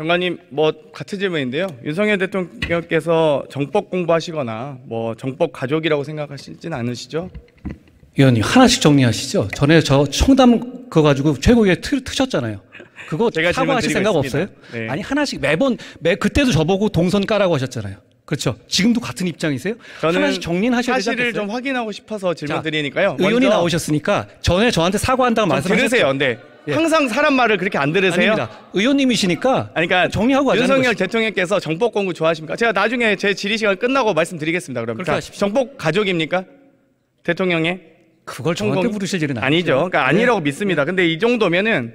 장관님, 뭐 같은 질문인데요. 윤석열 대통령께서 정법 공부하시거나 뭐 정법 가족이라고 생각하시진 않으시죠? 의원님 하나씩 정리하시죠. 전에 저 청담 그거 가지고 최고위에 트셨잖아요. 그거 제가 사과하실 생각 있습니다. 없어요? 네. 아니 하나씩 그때도 저보고 동선 까라고 하셨잖아요. 그렇죠. 지금도 같은 입장이세요? 저는 하나씩 정리는 하셔야 되지 사실을 않겠어요? 좀 확인하고 싶어서 질문 자, 드리니까요. 의원이 나오셨으니까 전에 저한테 사과한다고 말씀하셨죠. 들으세요. 근데 예. 항상 사람 말을 그렇게 안 들으세요? 아닙니다. 의원님이시니까 아니, 그러니까 정리하고 하자는 윤석열 것이죠. 대통령께서 정법 공부 좋아하십니까? 제가 나중에 제 질의 시간 끝나고 말씀드리겠습니다. 그럼 그렇게 하십시오. 정법 가족입니까? 대통령의? 그걸 저한테 물으실 일은 아니죠. 그러니까 아니라고 네. 믿습니다. 근데 이 정도면은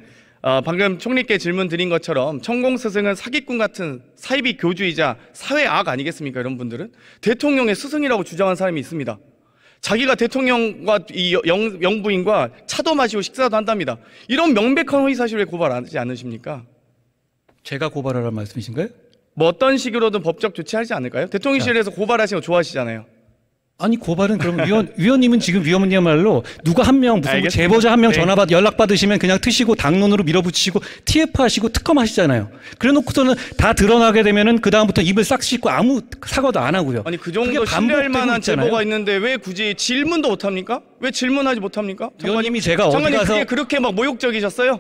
방금 총리께 질문 드린 것처럼 천공 스승은 사기꾼 같은 사이비 교주이자 사회 악 아니겠습니까? 이런 분들은 대통령의 스승이라고 주장한 사람이 있습니다. 자기가 대통령과 이 영부인과 차도 마시고 식사도 한답니다. 이런 명백한 허위 사실 왜 고발하지 않으십니까? 제가 고발하라는 말씀이신가요? 뭐 어떤 식으로든 법적 조치하지 않을까요? 대통령실에서 고발하시는 거 좋아하시잖아요. 아니 고발은 그럼 위원님은 지금 위원님야말로 누가 한 명 무슨 알겠습니다. 제보자 한 명 네. 연락 받으시면 그냥 트시고 당론으로 밀어붙이시고 TF 하시고 특검 하시잖아요. 그래놓고서는 다 드러나게 되면은 그 다음부터 입을 싹 씻고 아무 사과도 안 하고요. 아니 그 정도 그게 신뢰할 반복되고 만한 있잖아요. 제보가 있는데 왜 굳이 질문도 못 합니까? 왜 질문하지 못합니까? 위원님이 제가 어디 장관님 가서 그게 그렇게 막 모욕적이셨어요?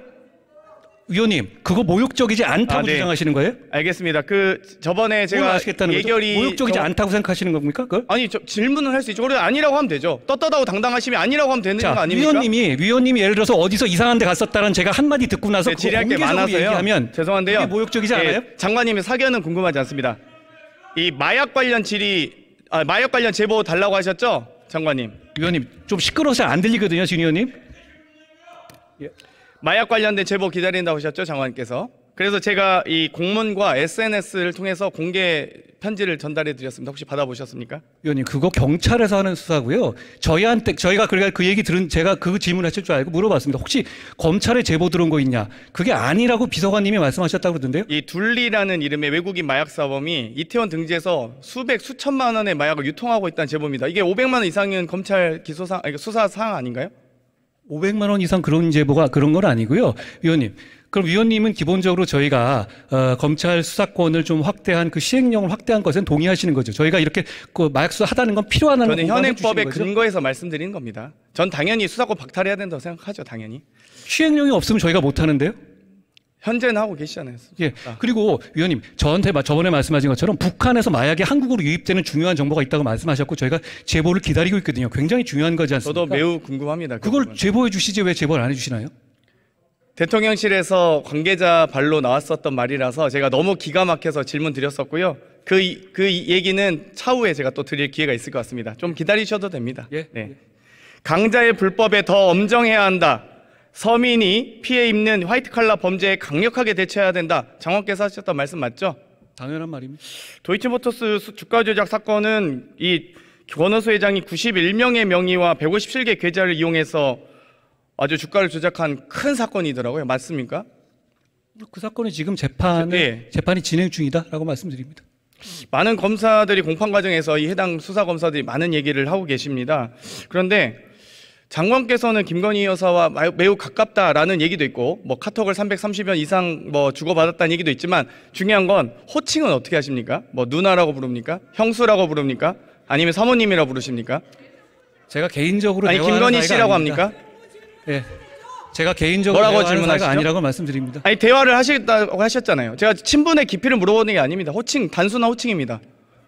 위원님 그거 모욕적이지 않다고 네. 주장하시는 거예요? 알겠습니다. 그 저번에 제가 아시겠다는 예결이 거죠? 모욕적이지 않다고 생각하시는 겁니까? 그걸? 아니 질문을 할 수 있죠. 그래 아니라고 하면 되죠. 떳떳하고 당당하시면 아니라고 하면 되는 거 아닙니까? 위원님이 예를 들어서 어디서 이상한 데 갔었다는 제가 한마디 듣고 나서 네, 그거 질의할 게 공개적으로 많아서요. 얘기하면 죄송한데요. 그게 모욕적이지 않아요? 장관님의 사견은 궁금하지 않습니다. 이 마약 관련 마약 관련 제보 달라고 하셨죠? 장관님. 위원님 좀 시끄러워서 안 들리거든요. 진 위원님. 마약 관련된 제보 기다린다고 하셨죠? 장관님께서. 그래서 제가 이 공문과 SNS를 통해서 공개 편지를 전달해 드렸습니다. 혹시 받아보셨습니까? 위원님 그거 경찰에서 하는 수사고요. 저희가 그 얘기 들은 제가 그 질문하실 줄 알고 물어봤습니다. 혹시 검찰에 제보 들어온 거 있냐? 그게 아니라고 비서관님이 말씀하셨다고 그러던데요. 이 둘리라는 이름의 외국인 마약 사범이 이태원 등지에서 수천만 원의 마약을 유통하고 있다는 제보입니다. 이게 500만 원 이상은 검찰 수사 사항 아닌가요? 500만 원 이상 그런 제보가 그런 건 아니고요. 위원님. 그럼 위원님은 기본적으로 저희가 검찰 수사권을 좀 확대한 그 시행령을 확대한 것은 동의하시는 거죠. 저희가 이렇게 그 마약 수사 하다는 건 필요하다는 저는 현행법에 근거해서 말씀드리는 겁니다. 전 당연히 수사권 박탈해야 된다고 생각하죠. 당연히. 시행령이 없으면 저희가 못 하는데요. 현재는 하고 계시잖아요. 예. 그리고 위원님 저한테 저번에 말씀하신 것처럼 북한에서 마약이 한국으로 유입되는 중요한 정보가 있다고 말씀하셨고 저희가 제보를 기다리고 있거든요. 굉장히 중요한 거지 않습니까? 저도 매우 궁금합니다. 그걸 제보해 주시지 왜 제보를 안 해주시나요? 대통령실에서 관계자 발로 나왔었던 말이라서 제가 너무 기가 막혀서 질문 드렸었고요. 그 얘기는 차후에 제가 또 드릴 기회가 있을 것 같습니다. 좀 기다리셔도 됩니다. 예. 네. 강자의 불법에 더 엄정해야 한다. 서민이 피해 입는 화이트 칼라 범죄에 강력하게 대처해야 된다. 장관께서 하셨던 말씀 맞죠? 당연한 말입니다. 도이치모터스 주가 조작 사건은 이 권오수 회장이 91명의 명의와 157개 계좌를 이용해서 아주 주가를 조작한 큰 사건이더라고요. 맞습니까? 그 사건이 지금 재판이 진행 중이다라고 말씀드립니다. 많은 검사들이 공판 과정에서 이 해당 수사 검사들이 많은 얘기를 하고 계십니다. 그런데 장관께서는 김건희 여사와 매우 가깝다라는 얘기도 있고 뭐 카톡을 330여 이상 뭐 주고받았다는 얘기도 있지만 중요한 건 호칭은 어떻게 하십니까? 뭐 누나라고 부릅니까? 형수라고 부릅니까? 아니면 사모님이라고 부르십니까? 제가 개인적으로 아니 김건희 씨라고 아닙니다. 합니까? 예. 제가 개인적으로 뭐라고 대화하는 질문하시죠? 사이가 아니라고 말씀드립니다. 아니 대화를 하시겠다고 하셨잖아요. 제가 친분의 깊이를 물어보는 게 아닙니다. 단순한 호칭입니다.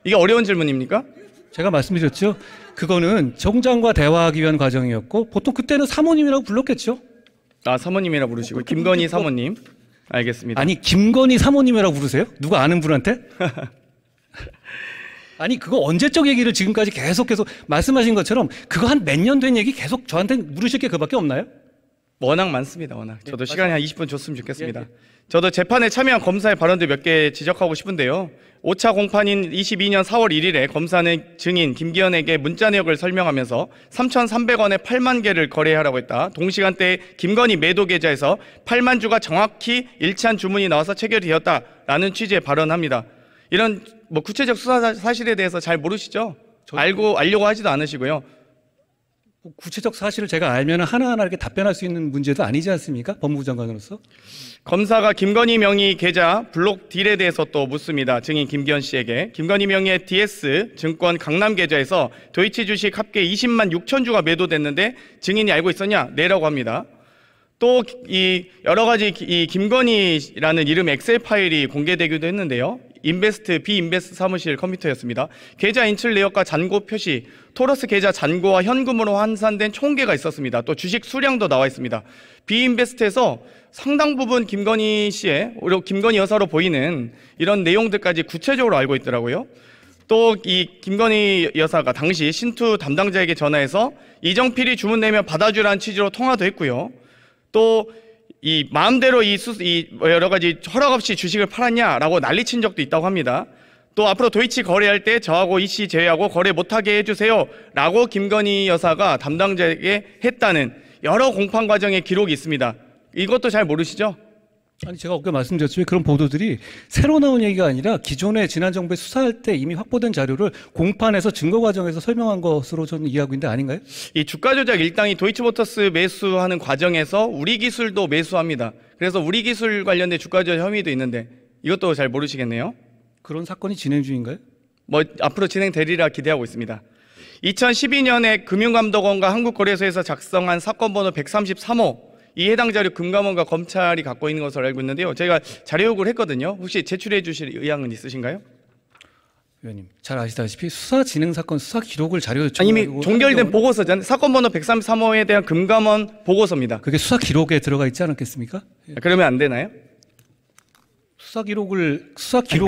이게 어려운 질문입니까? 제가 말씀드렸죠. 그거는 총장과 대화하기 위한 과정이었고 보통 그때는 사모님이라고 불렀겠죠. 아 사모님이라고 부르시고 김건희 사모님. 알겠습니다. 아니 김건희 사모님이라고 부르세요? 누가 아는 분한테? 아니 그거 언제적 얘기를 지금까지 계속 말씀하신 것처럼 그거 한 몇 년 된 얘기 계속 저한테 물으실 게 그밖에 없나요? 워낙 많습니다. 워낙. 저도 시간이 한 20분 줬으면 좋겠습니다. 예. 저도 재판에 참여한 검사의 발언들 몇 개 지적하고 싶은데요. 5차 공판인 22년 4월 1일에 검사는 증인 김기현에게 문자 내역을 설명하면서 3,300원에 8만 개를 거래하라고 했다. 동시간대에 김건희 매도 계좌에서 8만 주가 정확히 일치한 주문이 나와서 체결이 되었다라는 취지의 발언합니다. 이런 뭐 구체적 수사 사실에 대해서 잘 모르시죠? 알려고 하지도 않으시고요. 구체적 사실을 제가 알면 하나하나 이렇게 답변할 수 있는 문제도 아니지 않습니까? 법무부 장관으로서. 검사가 김건희 명의 계좌 블록 딜에 대해서 또 묻습니다. 증인 김기현 씨에게. 김건희 명의의 DS 증권 강남 계좌에서 도이치 주식 합계 20만 6천 주가 매도됐는데 증인이 알고 있었냐? 네라고 합니다. 또 이 여러 가지 이 김건희라는 이름 엑셀 파일이 공개되기도 했는데요. 비인베스트 사무실 컴퓨터였습니다. 계좌 인출 내역과 잔고 표시, 토러스 계좌 잔고와 현금으로 환산된 총계가 있었습니다. 또 주식 수량도 나와 있습니다. 비인베스트에서 상당 부분 김건희 씨의, 김건희 여사로 보이는 이런 내용들까지 구체적으로 알고 있더라고요. 또 이 김건희 여사가 당시 신투 담당자에게 전화해서 이정필이 주문 내면 받아주라는 취지로 통화도 했고요. 또 이 마음대로 이 여러 가지 허락 없이 주식을 팔았냐라고 난리친 적도 있다고 합니다. 또 앞으로 도이치 거래할 때 저하고 이 씨 제외하고 거래 못하게 해주세요라고 김건희 여사가 담당자에게 했다는 여러 공판 과정의 기록이 있습니다. 이것도 잘 모르시죠? 아니 제가 아까 말씀드렸지만 그런 보도들이 새로 나온 얘기가 아니라 기존에 지난 정부에 수사할 때 이미 확보된 자료를 공판에서 증거 과정에서 설명한 것으로 저는 이해하고 있는데 아닌가요? 이 주가 조작 일당이 도이치모터스 매수하는 과정에서 우리 기술도 매수합니다. 그래서 우리 기술 관련된 주가 조작 혐의도 있는데 이것도 잘 모르시겠네요. 그런 사건이 진행 중인가요? 뭐 앞으로 진행되리라 기대하고 있습니다. 2012년에 금융감독원과 한국거래소에서 작성한 사건 번호 133호, 이 해당 자료 금감원과 검찰이 갖고 있는 것으로 알고 있는데요. 제가 자료 요구를 했거든요. 혹시 제출해 주실 의향은 있으신가요? 위원님 잘 아시다시피 수사 진행 사건 수사 기록을 자료 이미 종결된 보고서잖아요. 사건 번호 133호에 대한 금감원 보고서입니다. 그게 수사 기록에 들어가 있지 않았겠습니까? 그러면 안 되나요? 수사 기록을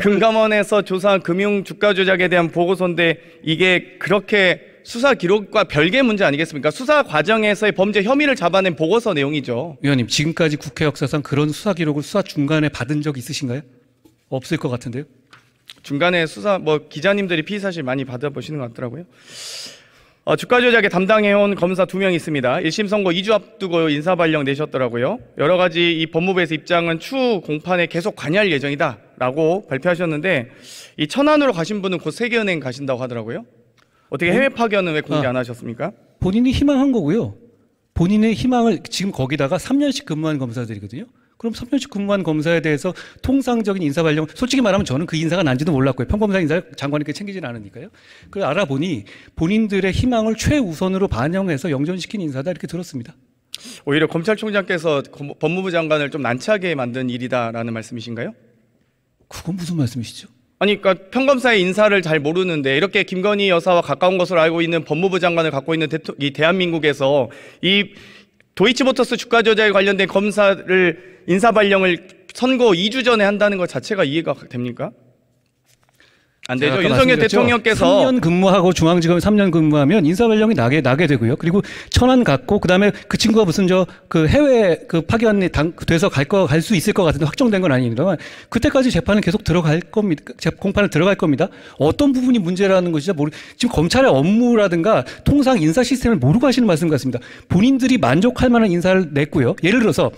금감원에서 조사한 금융 주가 조작에 대한 보고서인데 이게 그렇게 수사 기록과 별개 문제 아니겠습니까? 수사 과정에서의 범죄 혐의를 잡아낸 보고서 내용이죠. 위원님 지금까지 국회 역사상 그런 수사 기록을 수사 중간에 받은 적 있으신가요? 없을 것 같은데요. 중간에 수사 기자님들이 피의 사실 많이 받아보시는 것 같더라고요. 주가 조작에 담당해온 검사 2명 있습니다. 1심 선고 2주 앞두고 인사 발령 내셨더라고요. 여러 가지 이 법무부에서 입장은 추후 공판에 계속 관여할 예정이다라고 발표하셨는데 이 천안으로 가신 분은 곧 세계은행 가신다고 하더라고요. 어떻게 해외 파견은 왜 공개 안 하셨습니까? 본인이 희망한 거고요. 본인의 희망을 지금 거기다가 3년씩 근무한 검사들이거든요. 그럼 3년씩 근무한 검사에 대해서 통상적인 인사 발령, 솔직히 말하면 저는 그 인사가 난지도 몰랐고요. 평검사 인사를 장관님께 챙기지는 않으니까요. 그래서 알아보니 본인들의 희망을 최우선으로 반영해서 영전시킨 인사다 이렇게 들었습니다. 오히려 검찰총장께서 법무부 장관을 좀 난처하게 만든 일이다라는 말씀이신가요? 그건 무슨 말씀이시죠? 아니, 그러니까 평검사의 인사를 잘 모르는데 이렇게 김건희 여사와 가까운 것으로 알고 있는 법무부 장관을 갖고 있는 이 대한민국에서 이 도이치모터스 주가 조작에 관련된 검사를 인사 발령을 선거 2주 전에 한다는 것 자체가 이해가 됩니까? 안 되죠. 윤석열 대통령께서 3년 근무하고 중앙지검에 3년 근무하면 인사 발령이 나게 되고요. 그리고 천안 갔고 그다음에 그 친구가 무슨 그 해외 파견이 돼서 갈 수 있을 것 같은데 확정된 건 아닙니다만 그때까지 재판은 계속 들어갈 겁니다. 공판을 들어갈 겁니다. 어떤 부분이 문제라는 것이죠. 지금 검찰의 업무라든가 통상 인사 시스템을 모르고 하시는 말씀 같습니다. 본인들이 만족할 만한 인사를 냈고요. 예를 들어서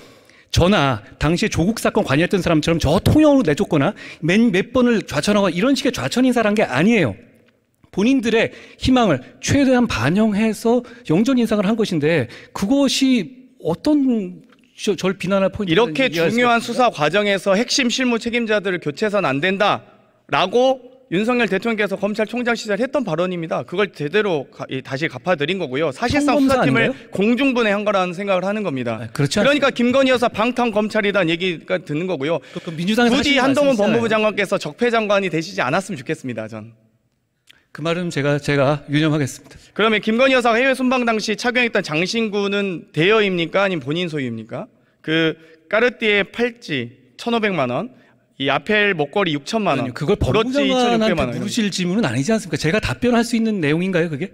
저나 당시에 조국 사건 관여했던 사람처럼 저 통영으로 내쫓거나 몇 번을 좌천하고 이런 식의 좌천 인사란 게 아니에요. 본인들의 희망을 최대한 반영해서 영전 인상을 한 것인데 그것이 어떤 절 비난할 포인트 이렇게 중요한 수사 과정에서 핵심 실무 책임자들을 교체해서는 안 된다라고 윤석열 대통령께서 검찰총장 시절 했던 발언입니다. 그걸 제대로 다시 갚아드린 거고요. 사실상 수사팀을 아닌가요? 공중분해한 거라는 생각을 하는 겁니다. 그렇지 그러니까 김건희 여사 방탄 검찰이라는 얘기가 듣는 거고요. 굳이 한동훈 법무부 장관께서 적폐 장관이 되시지 않았으면 좋겠습니다. 전. 그 말은 제가 유념하겠습니다. 그러면 김건희 여사가 해외 순방 당시 착용했던 장신구는 대여입니까? 아니면 본인 소유입니까? 그 까르띠에 팔찌 1,500만 원. 이 아펠 목걸이 6천만 원. 그걸 법무부 장관한테 물으실 질문은 아니지 않습니까? 제가 답변할 수 있는 내용인가요, 그게?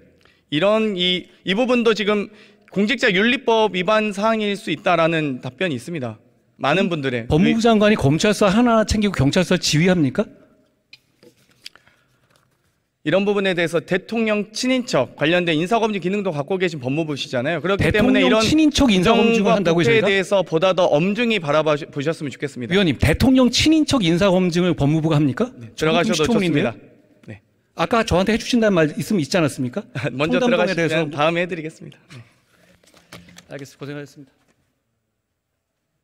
이런 이 부분도 지금 공직자윤리법 위반 사항일 수 있다라는 답변이 있습니다. 많은 분들의. 법무부 장관이 검찰서 하나 챙기고 경찰서 지휘합니까? 이런 부분에 대해서 대통령 친인척 관련된 인사검증 기능도 갖고 계신 법무부시잖아요. 그렇기 때문에 이런 친인척 인사검증을 한다고요, 저희가? 대해서 보다 더 엄중히 바라보셨으면 좋겠습니다. 위원님, 대통령 친인척 인사검증을 법무부가 합니까? 네, 들어가셔도 좋습니다. 네. 아까 저한테 해주신다는 말 있으면 있지 않았습니까? 먼저 청담동에 들어가시면 대해서 다음에 해드리겠습니다. 네. 알겠습니다. 고생하셨습니다.